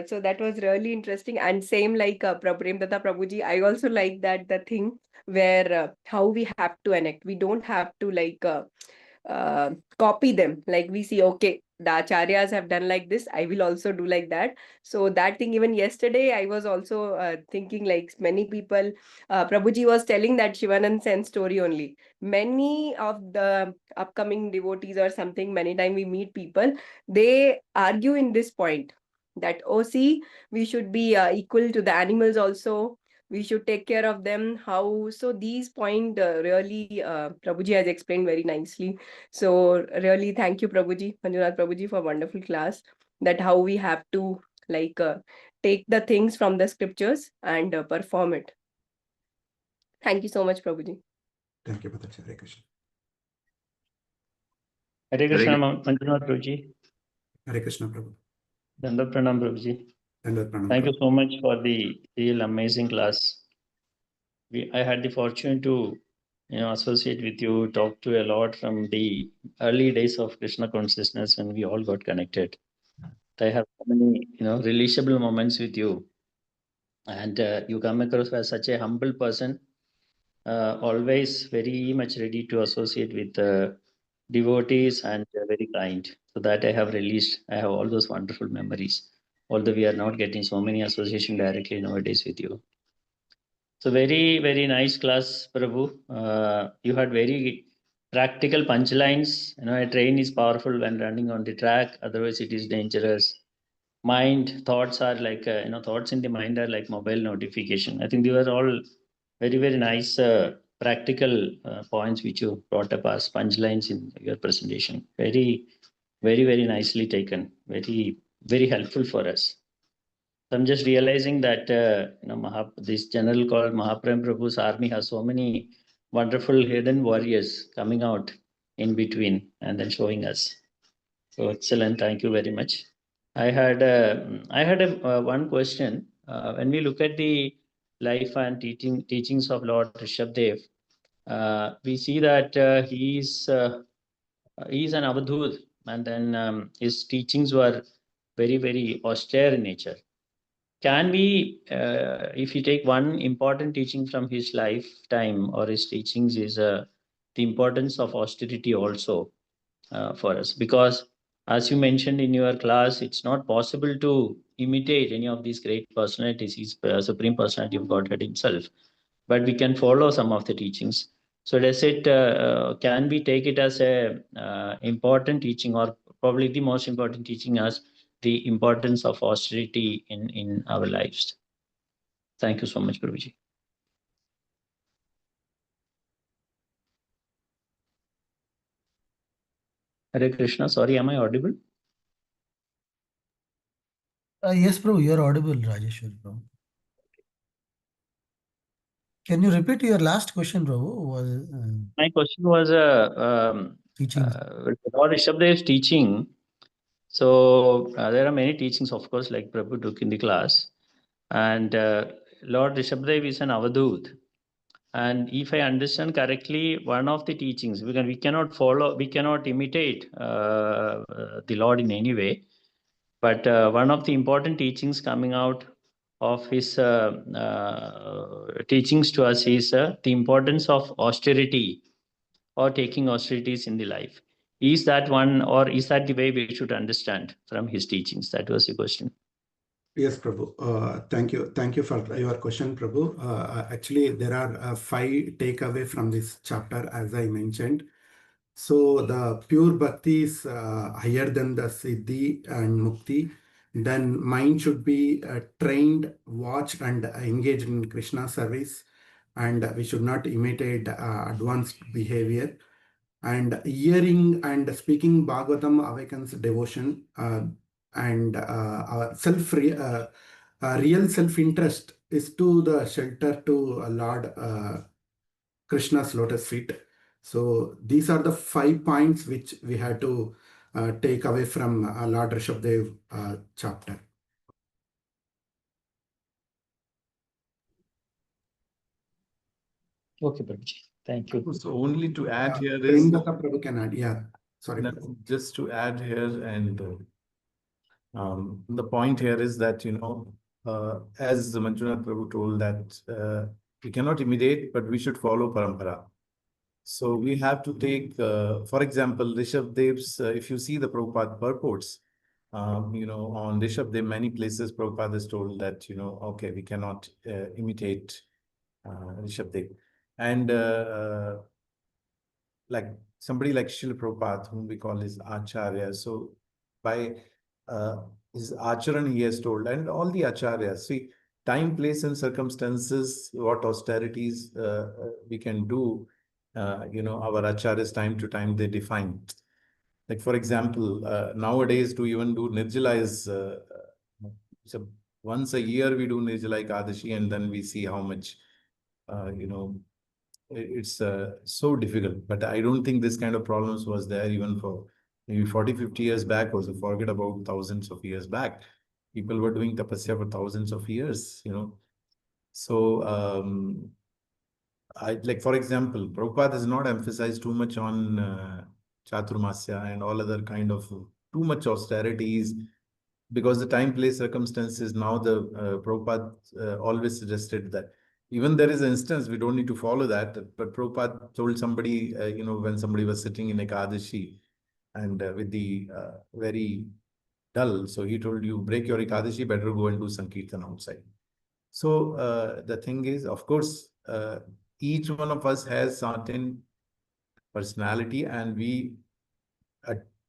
so that was really interesting. And same like Prabhupada Prabhuji, I also like that the thing where how we have to enact. We don't have to like copy them. Like we see, okay, the acharyas have done like this, I will also do like that. So that thing, even yesterday I was also thinking, like many people, Prabhuji was telling that Shivanand Sen story only. Many of the upcoming devotees or something, many time we meet people, they argue in this point that, oh, see, we should be equal to the animals also, we should take care of them. How? So these point really Prabhuji has explained very nicely. So really thank you, Prabhuji, Manjunath Prabhuji, for wonderful class, that how we have to like take the things from the scriptures and perform it. Thank you so much, Prabhuji. Thank you, Mataji. Hare Krishna. Hare Krishna Manjunatha Prabhuji. Hare Krishna, Prabhu. Dandavat Pranam Prabhuji. Dandavat Pranam, Thank you Prabhu. so much for the real amazing class. I had the fortune to associate with you, talk to a lot from the early days of Krishna consciousness when we all got connected. I have so many relishable moments with you, and you come across as such a humble person, always very much ready to associate with devotees and very kind. So that I have released. I have all those wonderful memories, although we are not getting so many association directly nowadays with you. So very, very nice class, Prabhu. You had very practical punchlines. A train is powerful when running on the track, otherwise it is dangerous. Thoughts are like, thoughts in the mind are like mobile notification. I think they were all very, very nice practical points which you brought up as punchlines in your presentation. Very, very, very nicely taken. Very, very helpful for us. So I'm just realizing that this general called Mahaprem Prabhu's army has so many wonderful hidden warriors coming out in between and then showing us. So excellent. Thank you very much. I had one question. When we look at the life and teachings of Lord Rishabdev, we see that he's an Avadhut, and then his teachings were very, very austere in nature. Can we, if you take one important teaching from his lifetime or his teachings, is the importance of austerity also for us? Because as you mentioned in your class, it's not possible to imitate any of these great personalities. He's the Supreme Personality of Godhead himself, but we can follow some of the teachings. So does it, can we take it as a important teaching, or probably the most important teaching, as the importance of austerity in our lives? Thank you so much, Prabhuji. Hare Krishna, sorry, am I audible? Yes, Prabhu, you are audible, Rajeshwar, Prabhu. Can you repeat your last question, Prabhu? Was My question was teaching? Lord Rishabhadev's teaching. So there are many teachings, of course, like Prabhu took in the class. And Lord Rishabhadev is an Avadut. And if I understand correctly, one of the teachings, we cannot follow, we cannot imitate the Lord in any way. But one of the important teachings coming out of his teachings to us is the importance of austerity, or taking austerities in the life. Is that one, or is that the way we should understand from his teachings? That was the question. Yes, Prabhu. Thank you. Thank you for your question, Prabhu. Actually, there are 5 takeaway from this chapter, as I mentioned. So the pure bhakti is higher than the siddhi and mukti. Then mind should be trained, watched, and engaged in Krishna service. And we should not imitate advanced behavior. And hearing and speaking Bhagavatam awakens devotion, and our real self-interest is to the shelter to Lord Krishna's lotus feet. So these are the 5 points which we had to take away from Lord Rishabhdev chapter. Okay, Prabhuji. Thank you. So only to add here is Premlata Prabhu can add. Yeah, sorry. just to add here, and the point here is that, as Manjunatha Prabhu told, that we cannot imitate, but we should follow parampara. So we have to take, for example, Rishabhdev's, if you see the Prabhupada purports, on Rishabhdev, many places Prabhupada is told that, okay, we cannot imitate Rishabhdev. And like somebody like Srila Prabhupada, whom we call his Acharya. So by his Acharan, he has told, and all the Acharyas, see, time, place, and circumstances, what austerities we can do, our Acharyas time to time, they define. Like, for example, nowadays to even do Nirjala is, so once a year we do Nirjala Ekadashi, and then we see how much, it's so difficult. But I don't think this kind of problems was there even for maybe 40, 50 years back also. Forget about thousands of years back. People were doing tapasya for thousands of years, So, like, for example, Prabhupada has not emphasized too much on Chaturmasya and all other kind of too much austerities, because the time, place, circumstances. Now the Prabhupada always suggested that even there is an instance, we don't need to follow that. But Prabhupada told somebody, when somebody was sitting in Ekadashi and with the very dull, so he told, you break your Ekadashi, better go and do Sankirtan outside. So the thing is, of course, each one of us has certain personality, and we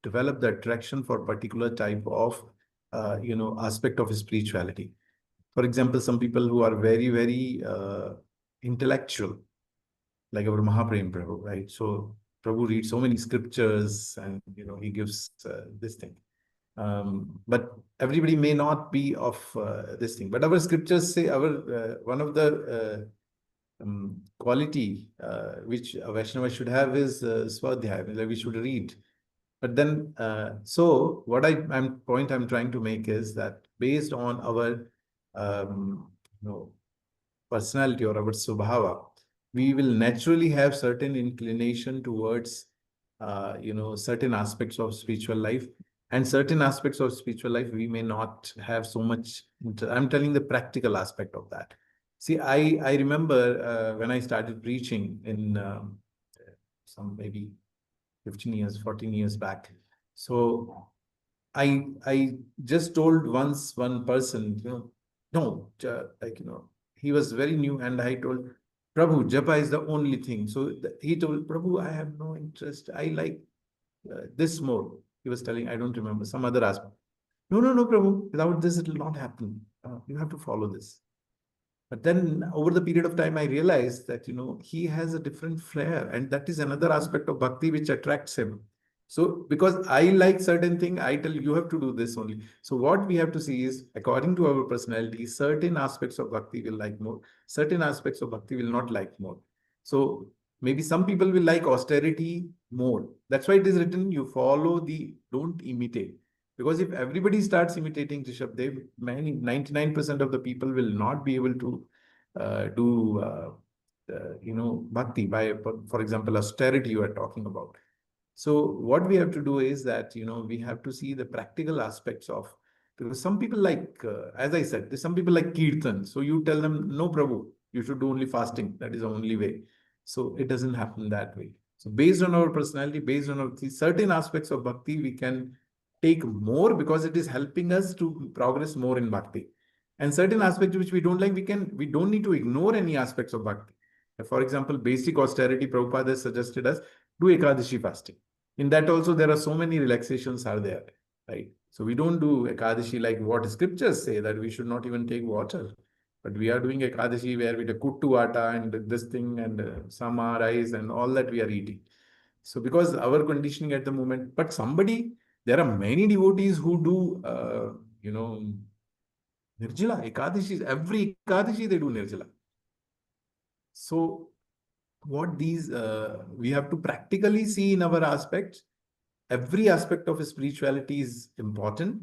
develop the attraction for particular type of, aspect of spirituality. For example, some people who are very, very intellectual, like our Mahaprem Prabhu, right? So Prabhu reads so many scriptures, and, he gives this thing. But everybody may not be of this thing. But our scriptures say our one of the quality which a Vaishnava should have is Swadhyaya, like we should read. But then, so what I'm trying to make is that based on our personality or our subhava, we will naturally have certain inclination towards certain aspects of spiritual life, and certain aspects of spiritual life we may not have so much. I'm telling the practical aspect of that. See, I remember when I started preaching in some maybe 15 years, 14 years back. So I just told once one person, no, he was very new, and I told Prabhu, japa is the only thing. So he told Prabhu, I have no interest. I like this more. He was telling, I don't remember, some other aspect. No, no, no, Prabhu. Without this, it will not happen. You have to follow this. But then over the period of time, I realized that, he has a different flair. And that is another aspect of bhakti which attracts him. So because I like certain thing, I tell you have to do this only. So what we have to see is, according to our personality, certain aspects of bhakti will like more, certain aspects of bhakti will not like more. So maybe some people will like austerity more. That's why it is written, you follow don't imitate. Because if everybody starts imitating Rishabh, many 99% of the people will not be able to do bhakti by, for example, austerity you are talking about. So what we have to do is that we have to see the practical aspects of, because some people like, as I said, there's some people like kirtan. So you tell them, no, Prabhu, you should do only fasting. That is the only way. So it doesn't happen that way. So based on our personality, based on our certain aspects of bhakti, we can take more because it is helping us to progress more in bhakti. And certain aspects which we don't like, we don't need to ignore any aspects of bhakti. For example, basic austerity, Prabhupada has suggested us do Ekadashi fasting. In that also, there are so many relaxations are there, right? So we don't do Ekadashi like what scriptures say, that we should not even take water. But we are doing Ekadashi where we do kuttu atta and this thing and sama rice and all that we are eating. So because our conditioning at the moment, but there are many devotees who do, Nirjala, Ekadashi, every Ekadashi they do Nirjala. So what we have to practically see in our aspects. Every aspect of spirituality is important.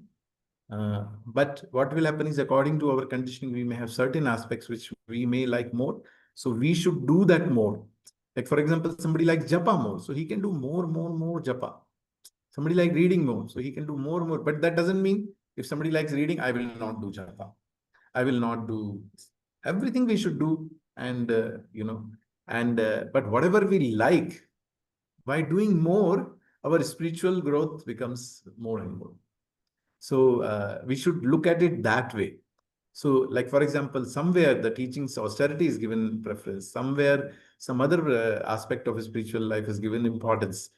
But what will happen is, according to our conditioning, we may have certain aspects which we may like more. So we should do that more. Like, for example, somebody likes japa more. So he can do more japa. Somebody like reading more. So he can do more. But that doesn't mean if somebody likes reading, I will not do japa. I will not do everything we should do. And, but whatever we like, by doing more, our spiritual growth becomes more and more. So we should look at it that way. So, like, for example, somewhere the teachings austerity is given preference, somewhere some other aspect of spiritual life is given importance.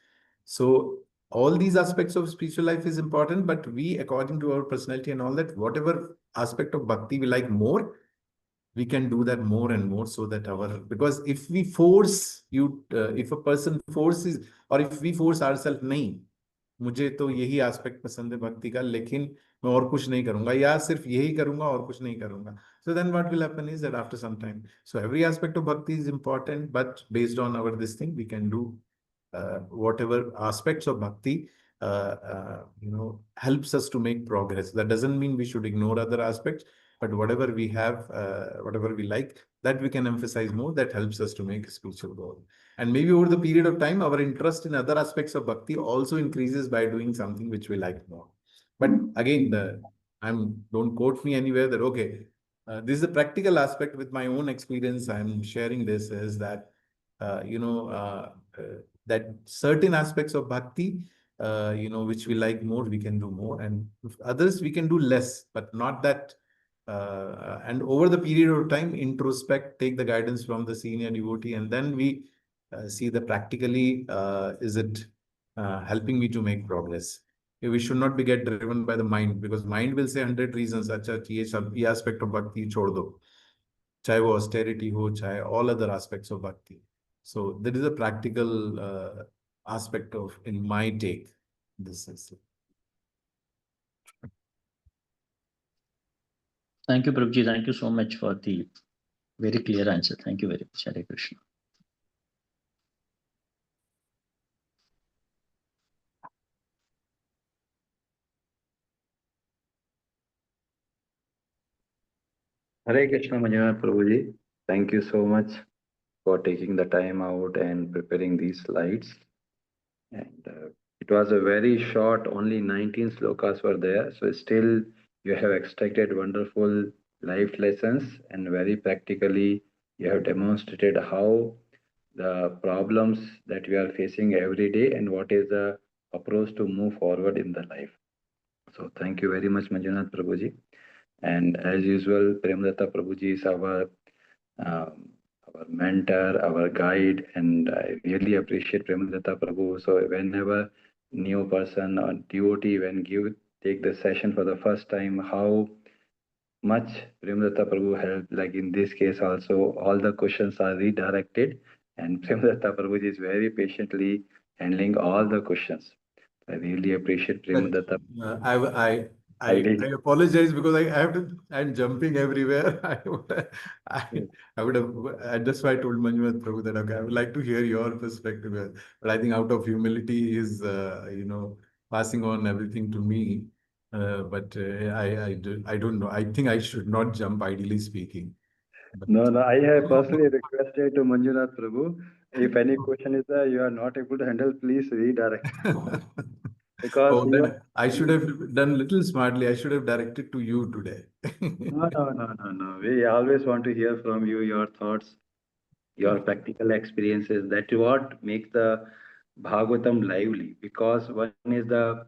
So all these aspects of spiritual life is important, but we, according to our personality and all that, whatever aspect of bhakti we like more, we can do that more and more, so that because if we force if a person forces, or if we force ourselves, nahi, मुझे तो यही aspect पसंद है भक्ति का, लेकिन मैं और कुछ नहीं करूंगा, या सिर्फ यही करूंगा और कुछ नहीं करूंगा. So then what will happen is that after some time, so every aspect of bhakti is important, but based on our this thing, we can do whatever aspects of bhakti helps us to make progress. That doesn't mean we should ignore other aspects, but whatever we have, whatever we like, that we can emphasize more, that helps us to make a spiritual goal. And maybe over the period of time, our interest in other aspects of bhakti also increases by doing something which we like more. But again, don't quote me anywhere that, okay, this is a practical aspect. With my own experience, I'm sharing this, is that, that certain aspects of bhakti, which we like more, we can do more. And others, we can do less, but not that. And over the period of time, introspect, take the guidance from the senior devotee, and then we see that practically, is it helping me to make progress? We should not be get driven by the mind, because mind will say 100 reasons, acha, ye aspect of bhakti chhod do. Chahe wo austerity ho, chahe all other aspects of bhakti. So there is a practical aspect of, in my take, this is. Thank you, Prabhuji. Thank you so much for the very clear answer. Thank you very much. Hare Krishna. Hare Krishna, Manjunatha Prabhuji. Thank you so much for taking the time out and preparing these slides. And it was a very short, only 19 slokas were there. So still you have extracted wonderful life lessons, and very practically you have demonstrated how the problems that we are facing every day and what is the approach to move forward in the life. So thank you very much, Manjunath Prabhuji. And as usual, Premlata Prabhuji is our mentor, our guide, and I really appreciate Premlata Prabhu. So whenever new person or devotee when take the session for the first time, how much Premlata Prabhu helped. Like in this case also, all the questions are redirected, and Premlata Prabhu is very patiently handling all the questions. I really appreciate Premlata. I apologize because I have to. I'm jumping everywhere. I would have. That's why I told Manjunath Prabhu that okay, I would like to hear your perspective. But I think out of humility is passing on everything to me. I don't know. I think I should not jump. Ideally speaking. But No, I have personally requested to Manjunath Prabhu, if any question is there you are not able to handle, please redirect. Because oh, then I should have done little smartly. I should have directed to you today. no. We always want to hear from you, your thoughts, your practical experiences. That's what makes the Bhagavatam lively, because one is the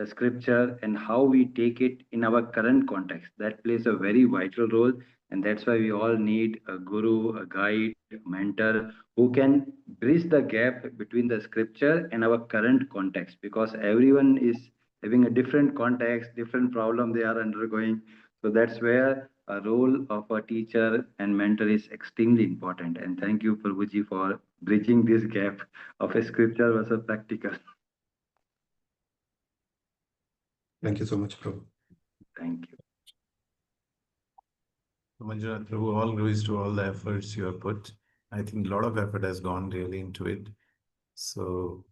scripture and how we take it in our current context. That plays a very vital role, and that's why we all need a guru, a guide, a mentor who can bridge the gap between the scripture and our current context, because everyone is having a different context, different problem they are undergoing. So that's where a role of a teacher and mentor is extremely important. And thank you, Prabhuji, for bridging this gap of a scripture versus practical. Thank you so much, Prabhu. Thank you. Manjunath Prabhu, all glories to all the efforts you have put. I think a lot of effort has gone really into it. So